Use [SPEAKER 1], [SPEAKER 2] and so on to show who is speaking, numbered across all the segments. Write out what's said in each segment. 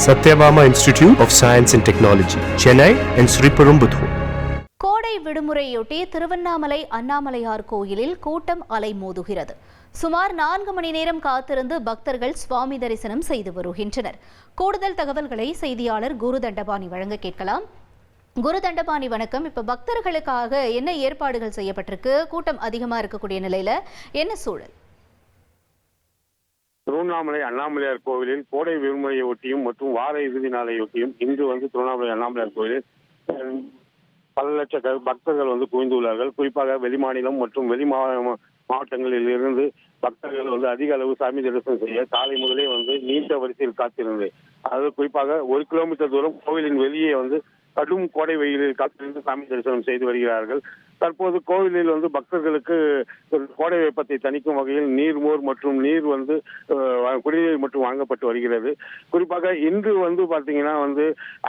[SPEAKER 1] Satyabama Institute of Science and Technology, Chennai and Sriperumbudur.
[SPEAKER 2] கோடை விடுமுறையொட்டி திருவண்ணாமலை அண்ணாமலையார் கோயிலில் கூட்டம் அலைமோதுகிறது. சுமார் 4 மணி நேரம் காத்திருந்து பக்தர்கள் சுவாமி தரிசனம் செய்து வருகின்றனர். கூடுதல் தகவல்களை செய்தியாளர் குரு தண்டபாணி வழங்க கேட்கலாம். குரு தண்டபாணி வணக்கம். இப்ப பக்தர்களுக்காக என்ன ஏற்பாடுகள் செய்யப்பட்டிருக்கு? கூட்டம் அதிகமா இருக்கக்கூடிய நிலையில என்ன சூழல்?
[SPEAKER 3] திருவண்ணாமலை அண்ணாமலையார் கோவிலில் கோடை விடுமுறையை ஒட்டியும் மற்றும் வார இறுதி நாளையொட்டியும் இன்று திருவண்ணாமலை அண்ணாமலையார் கோவிலில் பல லட்ச பக்தர்கள் குவிந்துள்ளார்கள். குறிப்பாக வெளிமாநிலம் மற்றும் மாவட்டங்களில் இருந்து பக்தர்கள் அதிக அளவு சாமி தரிசனம் செய்ய காலை முதலே நீண்ட வரிசையில் காத்திருந்தது. அதாவது குறிப்பாக 1 கிலோமீட்டர் தூரம் கோவிலின் வெளியே கடும் கோடை வெயிலில் காத்திருந்து சாமி தரிசனம் செய்து வருகிறார்கள். தற்போது கோவிலில் பக்தர்களுக்கு கோடை வெப்பத்தை தணிக்கும் வகையில் நீர்மோர் மற்றும் நீர் குடிநீர் மட்டும் வாங்கப்பட்டு வருகிறது. குறிப்பாக இன்று பாத்தீங்கன்னா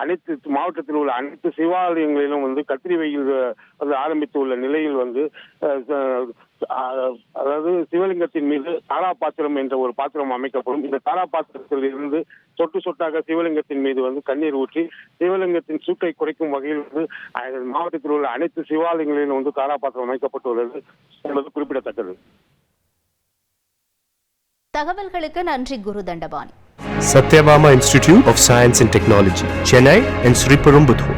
[SPEAKER 3] அனைத்து மாவட்டத்தில் உள்ள அனைத்து சிவாலயங்களிலும் கத்திரி வெயில் ஆரம்பித்து உள்ள நிலையில் அதாவது சிவலிங்கத்தின் மீது தாரா பாத்திரம் என்ற ஒரு பாத்திரம் அமைக்கப்படும். இந்த தாரா பாத்திரத்தில் இருந்து சொட்டு சொட்டாக சிவலிங்கத்தின் மீது கண்ணீர் ஊற்றி சிவலிங்கத்தின் சூட்டை குறைக்கும் வகையில் மாவட்டத்தில் உள்ள அனைத்து சிவாலயங்களிலும் தாரா பாத்திரம் அமைக்கப்பட்டுள்ளது என்பது குறிப்பிடத்தக்கது.
[SPEAKER 2] தகவல்களுக்கு நன்றி குரு Dandapani.
[SPEAKER 1] Satyabama Institute of Science and Technology, Chennai and Sriperumbudur.